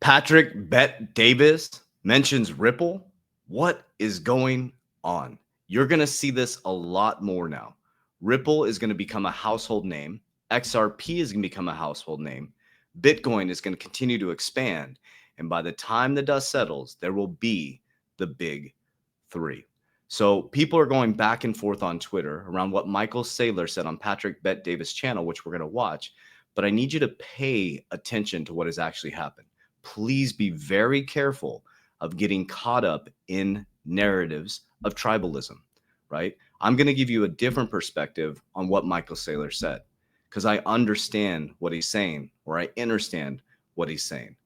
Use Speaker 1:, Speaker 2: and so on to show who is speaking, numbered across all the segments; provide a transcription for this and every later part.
Speaker 1: Patrick Bet Davis mentions Ripple. What is going on? You're going to see this a lot more now. Ripple is going to become a household name. XRP is going to become a household name. Bitcoin is going to continue to expand. And by the time the dust settles, there will be the big three. So people are going back and forth on Twitter around what Michael Saylor said on Patrick Bet Davis' channel, which we're going to watch. But I need you to pay attention to what has actually happened. Please be very careful of getting caught up in narratives of tribalism, right? I'm going to give you a different perspective on what Michael Saylor said because I understand what he's saying, or I understand what he's saying.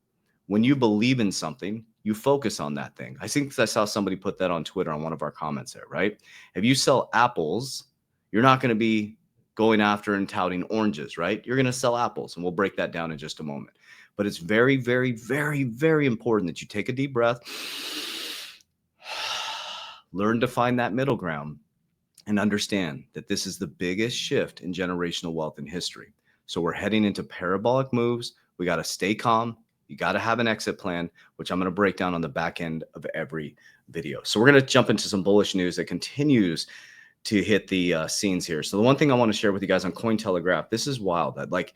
Speaker 1: When you believe in something, you focus on that thing. I think I saw somebody put that on Twitter on one of our comments there, right? If you sell apples, you're not going to be going after and touting oranges, right? You're going to sell apples, and we'll break that down in just a moment. But it's very, very, very, very important that you take a deep breath, learn to find that middle ground, and understand that this is the biggest shift in generational wealth in history. So we're heading into parabolic moves. We got to stay calm. You got to have an exit plan, which I'm going to break down on the back end of every video. So we're going to jump into some bullish news that continues to hit the scenes here. So the one thing I want to share with you guys on Cointelegraph, this is wild. That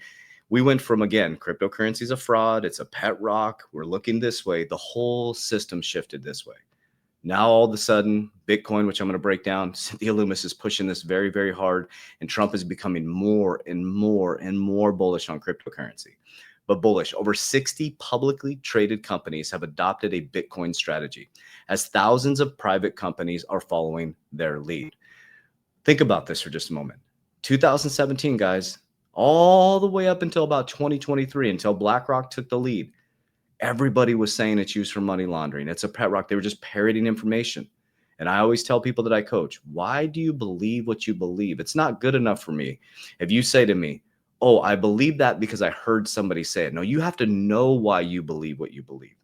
Speaker 1: we went from, again, cryptocurrency is a fraud. It's a pet rock. We're looking this way. The whole system shifted this way. Now, all of a sudden, Bitcoin, which I'm going to break down, Cynthia Loomis is pushing this very, very hard, and Trump is becoming more and more and more bullish on cryptocurrency. But bullish, over 60 publicly traded companies have adopted a Bitcoin strategy, as thousands of private companies are following their lead. Think about this for just a moment. 2017, guys, all the way up until about 2023, until BlackRock took the lead, everybody was saying it's used for money laundering. It's a pet rock. They were just parroting information. And I always tell people that I coach, why do you believe what you believe? It's not good enough for me. If you say to me, oh, I believe that because I heard somebody say it. No, you have to know why you believe what you believe.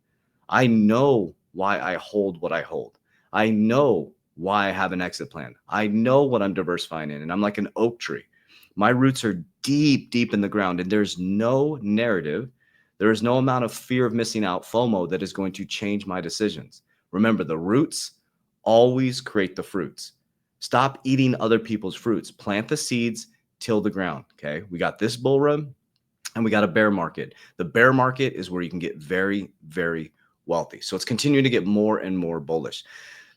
Speaker 1: I know why I hold what I hold. I know why I have an exit plan. I know what I'm diversifying in, and I'm like an oak tree. My roots are deep, deep in the ground, and there's no narrative. There is no amount of fear of missing out, FOMO, that is going to change my decisions. Remember, the roots always create the fruits. Stop eating other people's fruits. Plant the seeds, till the ground, okay? We got this bull run, and we got a bear market. The bear market is where you can get very, very wealthy. So it's continuing to get more and more bullish.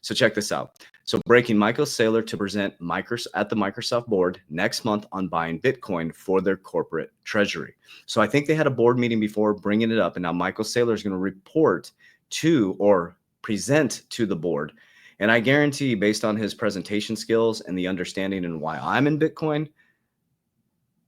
Speaker 1: So check this out. So breaking, Michael Saylor to present at the Microsoft board next month on buying Bitcoin for their corporate treasury. So I think they had a board meeting before bringing it up, and now Michael Saylor is going to report to or present to the board. And I guarantee, based on his presentation skills and the understanding and why I'm in Bitcoin,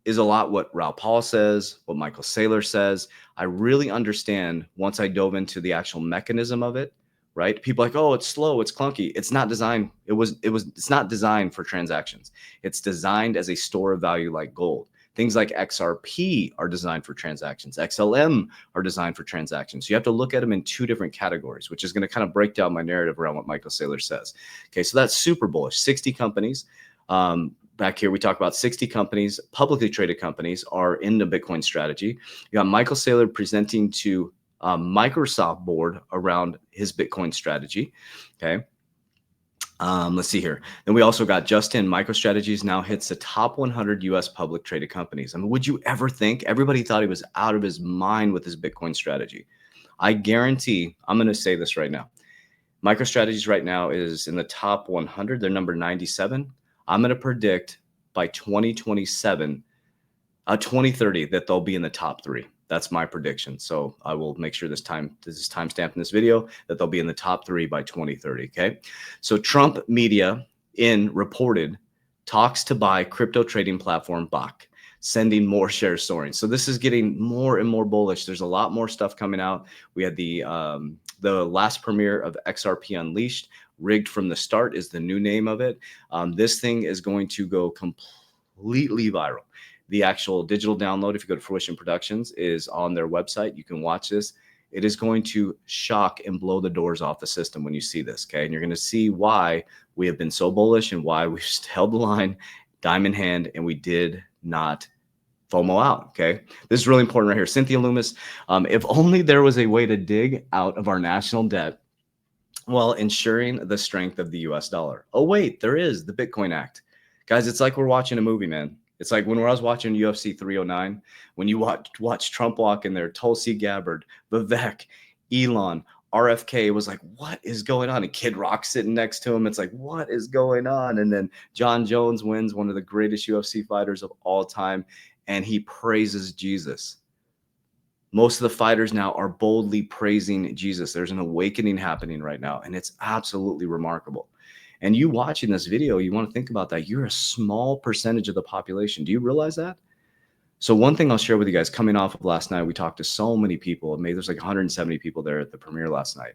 Speaker 1: is a lot what Raoul Paul says, what Michael Saylor says. I really understand once I dove into the actual mechanism of it, right? People are like, oh, it's slow, it's clunky. It's not designed. It's not designed for transactions. It's designed as a store of value like gold. Things like XRP are designed for transactions. XLM are designed for transactions. So you have to look at them in two different categories, which is going to kind of break down my narrative around what Michael Saylor says. Okay, so that's super bullish. 60 companies. Back here, we talk about 60 companies, publicly traded companies, are in the Bitcoin strategy. You got Michael Saylor presenting to Microsoft board around his Bitcoin strategy. Okay. Let's see here. Then we also got Justin. MicroStrategies now hits the top 100 US public traded companies. I mean, would you ever think? Everybody thought he was out of his mind with his Bitcoin strategy. I guarantee, I'm going to say this right now. MicroStrategies right now is in the top 100. They're number 97. I'm going to predict by 2027, 2030, that they'll be in the top 3. That's my prediction. So I will make sure this is timestamped in this video, that they'll be in the top 3 by 2030. Okay. So Trump media reported talks to buy crypto trading platform Bach, sending more shares soaring. So this is getting more and more bullish. There's a lot more stuff coming out. We had the last premiere of XRP Unleashed. Rigged from the Start is the new name of it. This thing is going to go completely viral. The actual digital download, if you go to Fruition Productions, is on their website. You can watch this. It is going to shock and blow the doors off the system when you see this, okay? And you're going to see why we have been so bullish and why we've held the line, diamond hand, and we did not FOMO out. Okay. This is really important right here. Cynthia Loomis. If only there was a way to dig out of our national debt while ensuring the strength of the US dollar. Oh, wait, there is the Bitcoin Act. Guys, it's like we're watching a movie, man. It's like when I was watching UFC 309, when you watch Trump walk in there, Tulsi Gabbard, Vivek, Elon, RFK, it was like, what is going on? And Kid Rock sitting next to him. It's like, what is going on? And then John Jones wins, one of the greatest UFC fighters of all time, and he praises Jesus. Most of the fighters now are boldly praising Jesus. There's an awakening happening right now, and it's absolutely remarkable. And you watching this video, you want to think about that. You're a small percentage of the population. Do you realize that? So one thing I'll share with you guys, coming off of last night, we talked to so many people. Maybe there's like 170 people there at the premiere last night.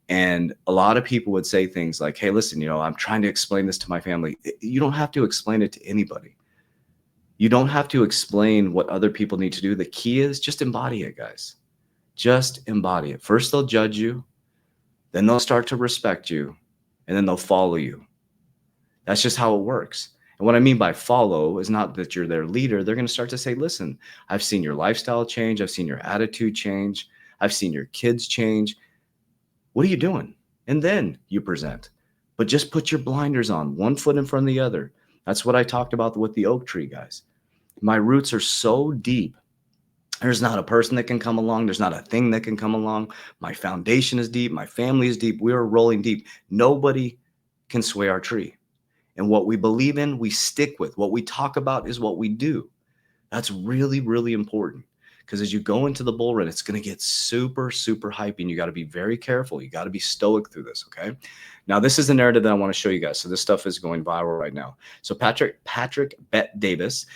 Speaker 1: And a lot of people would say things like, hey, listen, you know, I'm trying to explain this to my family. You don't have to explain it to anybody. You don't have to explain what other people need to do. The key is just embody it, guys. Just embody it. First, they'll judge you. Then they'll start to respect you. And then they'll follow you. That's just how it works. And what I mean by follow is not that you're their leader. They're going to start to say, listen, I've seen your lifestyle change. I've seen your attitude change. I've seen your kids change. What are you doing? And then you present. But just put your blinders on, one foot in front of the other. That's what I talked about with the oak tree, guys. My roots are so deep. There's not a person that can come along. There's not a thing that can come along. My foundation is deep. My family is deep. We are rolling deep. Nobody can sway our tree. And what we believe in, we stick with. What we talk about is what we do. That's really, really important. Because as you go into the bull run, it's going to get super, super hypey. And you got to be very careful. You got to be stoic through this, okay? Now, this is the narrative that I want to show you guys. So this stuff is going viral right now. So Patrick Bet Davis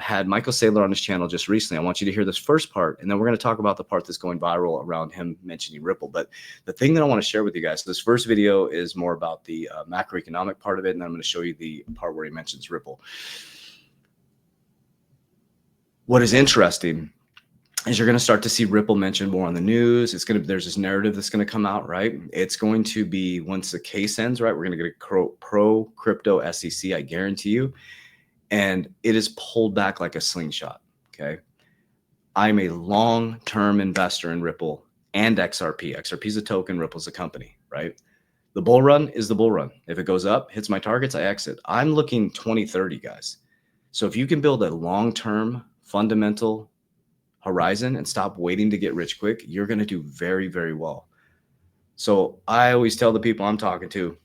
Speaker 1: had Michael Saylor on his channel just recently. I want you to hear this first part, and then we're going to talk about the part that's going viral around him mentioning Ripple. But the thing that I want to share with you guys, this first video is more about the macroeconomic part of it, and then I'm going to show you the part where he mentions Ripple. What is interesting is you're going to start to see Ripple mentioned more on the news. There's this narrative that's going to come out, right? It's going to be, once the case ends, right, we're going to get a pro crypto SEC, I guarantee you. And it is pulled back like a slingshot, okay? I'm a long-term investor in Ripple and XRP. XRP is a token, Ripple's a company, right? The bull run is the bull run. If it goes up, hits my targets, I exit. I'm looking 2030, guys. So if you can build a long-term fundamental horizon and stop waiting to get rich quick, you're going to do very, very well. So I always tell the people I'm talking to,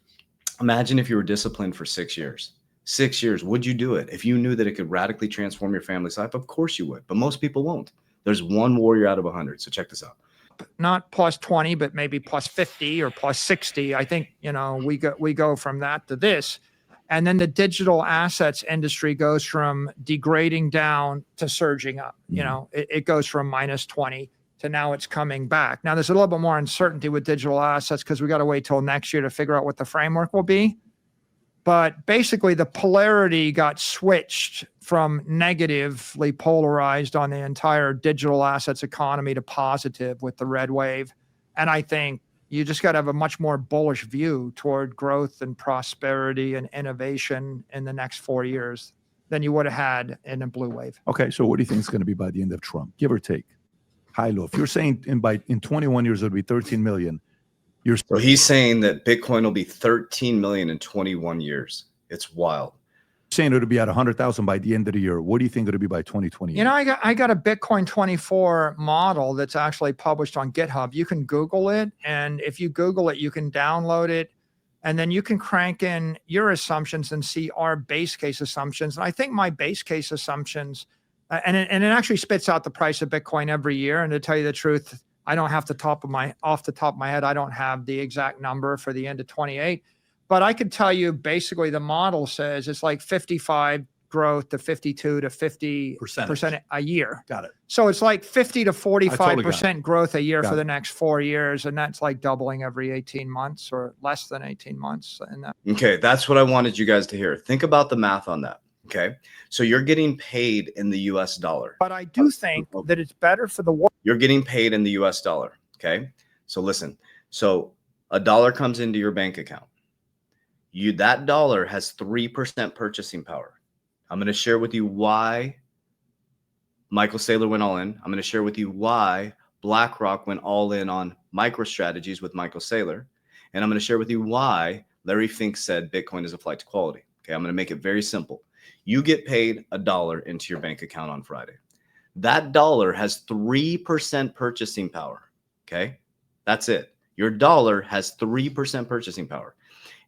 Speaker 1: imagine if you were disciplined for 6 years. 6 years, would you do it? If you knew that it could radically transform your family's life, of course you would, but most people won't. There's one warrior out of 100. So check this out.
Speaker 2: Not plus 20, but maybe plus 50 or plus 60. I think, you know, we go from that to this. And then the digital assets industry goes from degrading down to surging up. You know, it goes from minus 20 to now it's coming back. Now there's a little bit more uncertainty with digital assets because we got to wait till next year to figure out what the framework will be. But basically the polarity got switched from negatively polarized on the entire digital assets economy to positive with the red wave. And I think you just got to have a much more bullish view toward growth and prosperity and innovation in the next 4 years than you would have had in a blue wave.
Speaker 3: Okay, so what do you think is going to be by the end of Trump, give or take? High, low. If you're saying in 21 years it'll be 13 million,
Speaker 1: so he's saying that Bitcoin will be 13 million in 21 years. It's wild.
Speaker 3: Saying it'll be at 100,000 by the end of the year. What do you think it'll be by 2020?
Speaker 2: You know, I got a Bitcoin 24 model that's actually published on GitHub. You can Google it, and if you Google it, you can download it, and then you can crank in your assumptions and see our base case assumptions. And I think my base case assumptions, and it actually spits out the price of Bitcoin every year. And to tell you the truth, I don't have off the top of my head, I don't have the exact number for the end of 28. But I could tell you basically the model says it's like 55 growth to 52 to 50% a year.
Speaker 3: Got it.
Speaker 2: So it's like 50 to 45%
Speaker 3: totally
Speaker 2: growth a year for the next 4 years. And that's like doubling every 18 months or less than 18 months. And
Speaker 1: okay, that's what I wanted you guys to hear. Think about the math on that. Okay. So you're getting paid in the US dollar.
Speaker 2: But I do think that it's better for the world.
Speaker 1: You're getting paid in the US dollar. Okay. So listen, so a dollar comes into your bank account. That dollar has 3% purchasing power. I'm going to share with you why Michael Saylor went all in. I'm going to share with you why BlackRock went all in on MicroStrategies with Michael Saylor. And I'm going to share with you why Larry Fink said Bitcoin is a flight to quality. Okay, I'm going to make it very simple. You get paid $1 into your bank account on Friday. That dollar has 3% purchasing power. Okay, that's it. Your dollar has 3% purchasing power.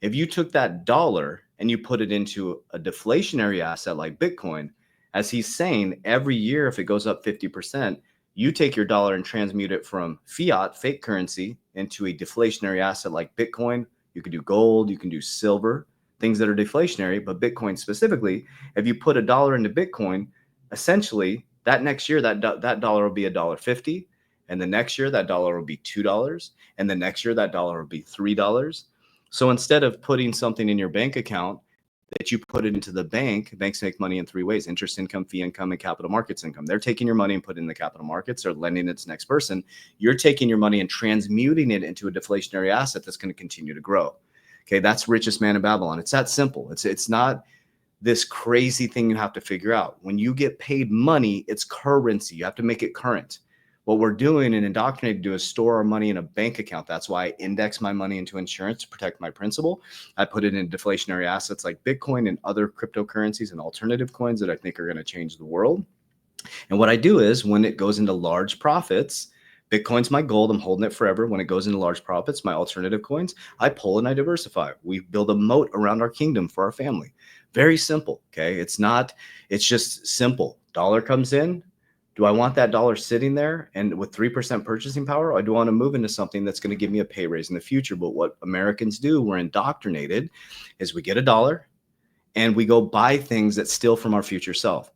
Speaker 1: If you took that dollar and you put it into a deflationary asset like Bitcoin, as he's saying, every year, if it goes up 50%, you take your dollar and transmute it from fiat, fake currency, into a deflationary asset like Bitcoin. You can do gold, you can do silver, things that are deflationary, but Bitcoin specifically, if you put $1 into Bitcoin, essentially that next year, that dollar will be $1.50. And the next year, that dollar will be $2. And the next year, that dollar will be $3. So instead of putting something in your bank account that you put it into the bank, banks make money in 3 ways: interest income, fee income, and capital markets income. They're taking your money and putting it in the capital markets or lending it to the next person. You're taking your money and transmuting it into a deflationary asset that's going to continue to grow. Okay, that's richest man in Babylon. It's that simple. It's not this crazy thing you have to figure out. When you get paid money, it's currency. You have to make it current. What we're doing and indoctrinated to do is store our money in a bank account. That's why I index my money into insurance to protect my principal. I put it in deflationary assets like Bitcoin and other cryptocurrencies and alternative coins that I think are going to change the world. And what I do is when it goes into large profits, Bitcoin's my gold. I'm holding it forever. When it goes into large profits, my alternative coins, I pull and I diversify. We build a moat around our kingdom for our family. Very simple. Okay. It's just simple. Dollar comes in. Do I want that dollar sitting there and with 3% purchasing power, or do I want to move into something that's going to give me a pay raise in the future? But what Americans do, we're indoctrinated, is we get $1 and we go buy things that steal from our future self.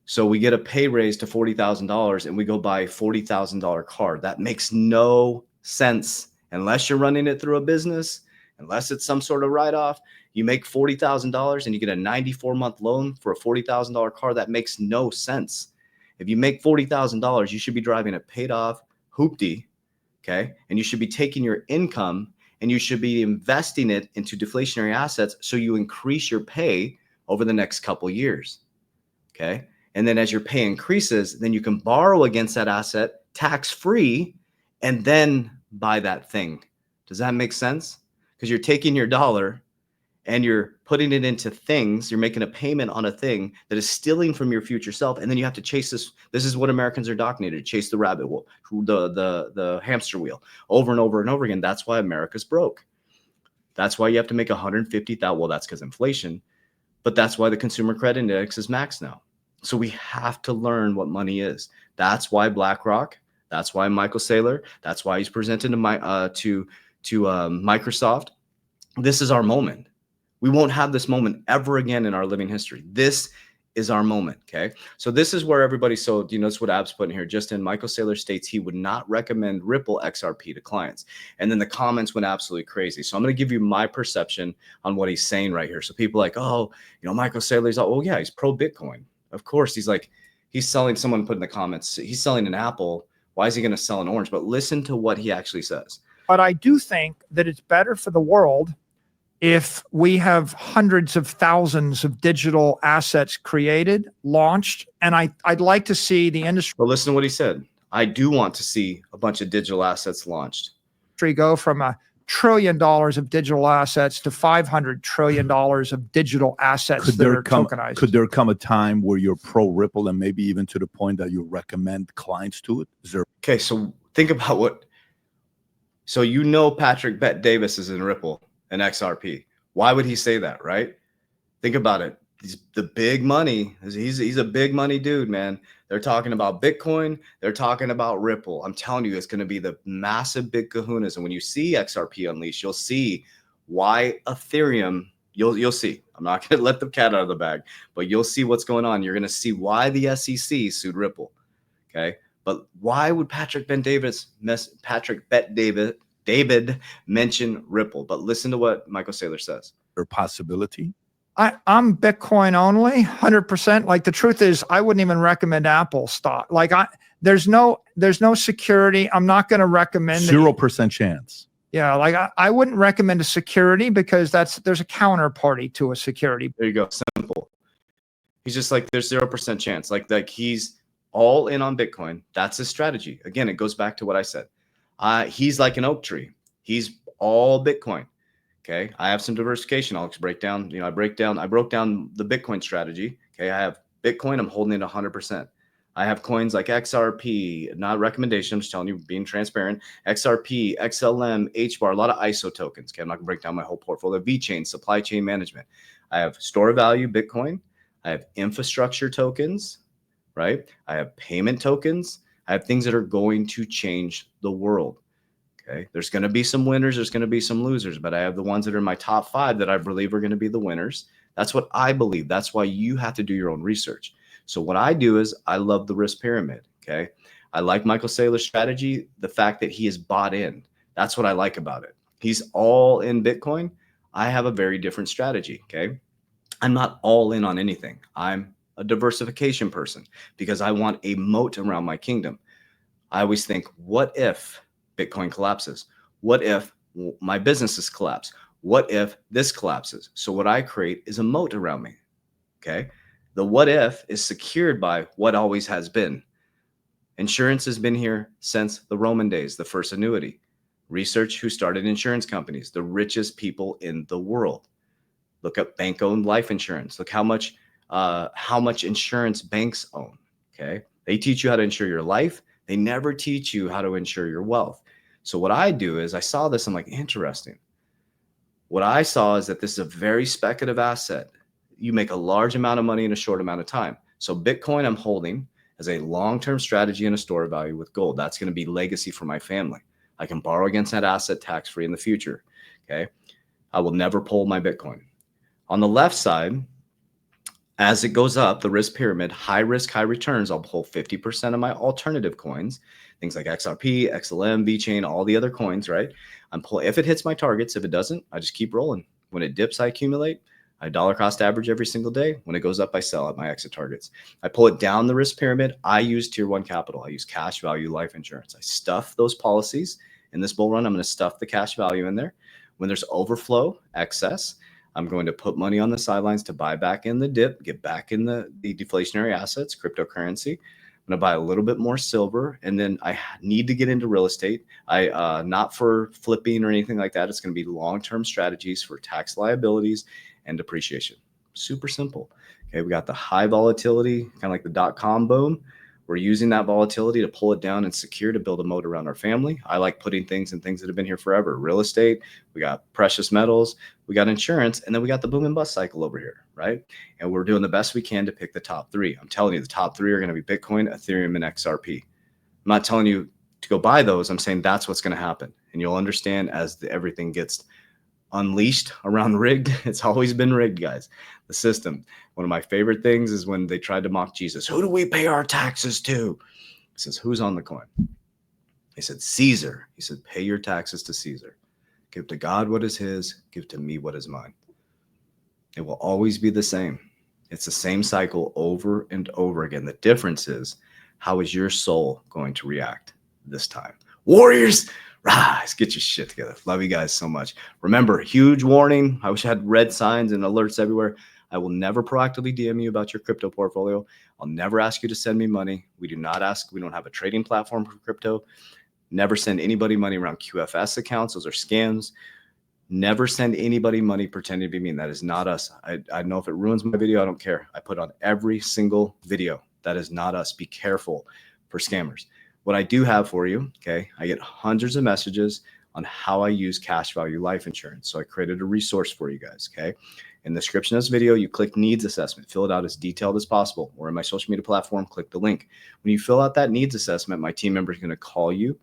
Speaker 1: So we get a pay raise to $40,000 and we go buy a $40,000 car. That makes no sense unless you're running it through a business, unless it's some sort of write-off. You make $40,000 and you get a 94-month loan for a $40,000 car. That makes no sense. If you make $40,000, you should be driving a paid off hoopty, okay? And you should be taking your income and you should be investing it into deflationary assets so you increase your pay over the next couple years, okay? And then as your pay increases, then you can borrow against that asset tax-free and then buy that thing. Does that make sense? Because you're taking your dollar and you're putting it into things, you're making a payment on a thing that is stealing from your future self. And then you have to chase this. This is what Americans are indoctrinated, chase the rabbit wheel, the hamster wheel over and over and over again. That's why America's broke. That's why you have to make 150,000. Well, that's because inflation, but that's why the consumer credit index is maxed now. So we have to learn what money is. That's why BlackRock, that's why Michael Saylor, that's why he's presented to Microsoft. This is our moment. We won't have this moment ever again in our living history. This is our moment, okay? So this is where everybody, so you notice what Ab's put in here. Just in, Michael Saylor states he would not recommend Ripple XRP to clients. And then the comments went absolutely crazy. So I'm going to give you my perception on what he's saying right here. So people are like, oh, Michael Saylor's, oh yeah, he's pro Bitcoin. Of course, he's selling, someone put in the comments, he's selling an apple. Why is he going to sell an orange? But listen to what he actually says.
Speaker 2: But I do think that it's better for the world if we have hundreds of thousands of digital assets created, launched, and I'd like to see the industry.
Speaker 1: But listen to what he said. I do want to see a bunch of digital assets launched.
Speaker 2: Go from $1 trillion of digital assets to $500 trillion of digital assets that are tokenized.
Speaker 3: Could there come a time where you're pro Ripple and maybe even to the point that you recommend clients to it?
Speaker 1: Okay, so think about Patrick Bet Davis is in Ripple and XRP. Why would he say that, right? Think about it. The big money, he's a big money dude, man. They're talking about Bitcoin. They're talking about Ripple. I'm telling you, it's going to be the massive big kahunas. And when you see XRP unleashed, you'll see why Ethereum, you'll see. I'm not going to let the cat out of the bag, but you'll see what's going on. You're going to see why the SEC sued Ripple, okay? But why would Patrick Bet David mention Ripple? But listen to what Michael Saylor says.
Speaker 3: Or possibility?
Speaker 2: I'm Bitcoin only, 100%. Like the truth is, I wouldn't even recommend Apple stock. Like there's no security. I'm not going to recommend
Speaker 3: 0% chance.
Speaker 2: Yeah, like I wouldn't recommend a security because there's a counterparty to a security.
Speaker 1: There you go. Simple. He's just like, there's 0% chance. Like he's all in on Bitcoin. That's his strategy. Again, it goes back to what I said. He's like an oak tree. He's all Bitcoin. Okay. I have some diversification. I'll break down, I broke down the Bitcoin strategy. Okay. I have Bitcoin. I'm holding it 100%. I have coins like XRP, not a recommendation. I'm just telling you, being transparent. XRP, XLM, HBAR, a lot of ISO tokens. Okay. I'm not gonna break down my whole portfolio. VeChain, supply chain management. I have store of value, Bitcoin. I have infrastructure tokens, right? I have payment tokens. I have things that are going to change the world. Okay. There's going to be some winners. There's going to be some losers, but I have the ones that are in my top 5 that I believe are going to be the winners. That's what I believe. That's why you have to do your own research. So what I do is I love the risk pyramid. Okay. I like Michael Saylor's strategy. The fact that he is bought in. That's what I like about it. He's all in Bitcoin. I have a very different strategy. Okay. I'm not all in on anything. I'm a diversification person because I want a moat around my kingdom. I always think, what if Bitcoin collapses? What if my businesses collapse? What if this collapses? So what I create is a moat around me. Okay. The what if is secured by what always has been. Insurance has been here since the Roman days, the first annuity. Research who started insurance companies, the richest people in the world. Look up bank-owned life insurance. Look how much insurance banks own. Okay. They teach you how to insure your life. They never teach you how to insure your wealth. So what I do is I saw this. I'm like, interesting. What I saw is that this is a very speculative asset. You make a large amount of money in a short amount of time. So Bitcoin I'm holding as a long-term strategy and a store of value with gold. That's going to be legacy for my family. I can borrow against that asset tax-free in the future. Okay. I will never pull my Bitcoin. On the left side, as it goes up, the risk pyramid, high risk, high returns, I'll pull 50% of my alternative coins, things like XRP, XLM, VeChain, all the other coins, right? I'm pulling, if it hits my targets, if it doesn't, I just keep rolling. When it dips, I accumulate. I dollar cost average every single day. When it goes up, I sell at my exit targets. I pull it down the risk pyramid. I use tier 1 capital. I use cash value life insurance. I stuff those policies. In this bull run, I'm going to stuff the cash value in there. When there's overflow, excess, I'm going to put money on the sidelines to buy back in the dip, get back in the deflationary assets, cryptocurrency. I'm going to buy a little bit more silver, and then I need to get into real estate. Not for flipping or anything like that. It's going to be long-term strategies for tax liabilities and depreciation. Super simple. Okay, we got the high volatility, kind of like the .com boom. We're using that volatility to pull it down and secure to build a moat around our family. I like putting things in things that have been here forever. Real estate, we got precious metals, we got insurance, and then we got the boom and bust cycle over here, right? And we're doing the best we can to pick the top 3. I'm telling you, the top 3 are going to be Bitcoin, Ethereum, and XRP. I'm not telling you to go buy those. I'm saying that's what's going to happen. And you'll understand as everything gets unleashed around rigged. It's always been rigged, guys. The system. One of my favorite things is when they tried to mock Jesus. Who do we pay our taxes to? He says, who's on the coin? He said, Caesar. He said, pay your taxes to Caesar. Give to God what is his. Give to me what is mine. It will always be the same. It's the same cycle over and over again. The difference is, how is your soul going to react this time? Warriors, rise, get your shit together. Love you guys so much. Remember, huge warning. I wish I had red signs and alerts everywhere. I will never proactively DM you about your crypto portfolio. I'll never ask you to send me money. We don't have a trading platform for crypto. Never send anybody money around QFS accounts. Those are scams. Never send anybody money pretending to be me. That is not us. I know if it ruins my video, I don't care. I put on every single video. That is not us. Be careful for scammers. What I do have for you, okay, I get hundreds of messages on how I use cash value life insurance. So I created a resource for you guys, okay? In the description of this video, you click needs assessment, fill it out as detailed as possible, or in my social media platform, click the link. When you fill out that needs assessment, my team member is going to call you,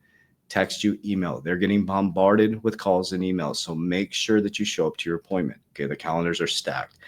Speaker 1: text you, email. They're getting bombarded with calls and emails. So make sure that you show up to your appointment. Okay, the calendars are stacked.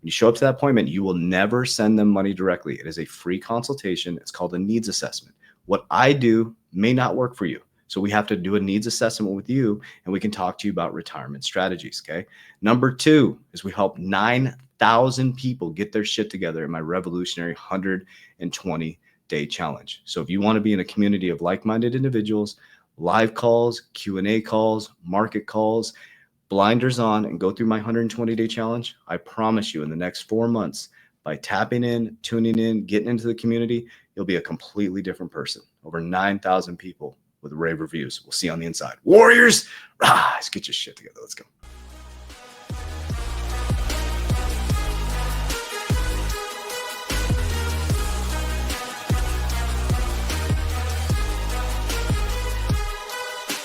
Speaker 1: When you show up to that appointment, you will never send them money directly. It is a free consultation. It's called a needs assessment. What I do may not work for you. So we have to do a needs assessment with you, and we can talk to you about retirement strategies. Okay. Number 2 is we help 9,000 people get their shit together in my revolutionary 120-day challenge. So if you want to be in a community of like-minded individuals, live calls, Q&A calls, market calls, blinders on, and go through my 120-day challenge, I promise you in the next 4 months, by tapping in, tuning in, getting into the community, he'll be a completely different person. Over 9,000 people with rave reviews. We'll see you on the inside. Warriors, rise, get your shit together. Let's go.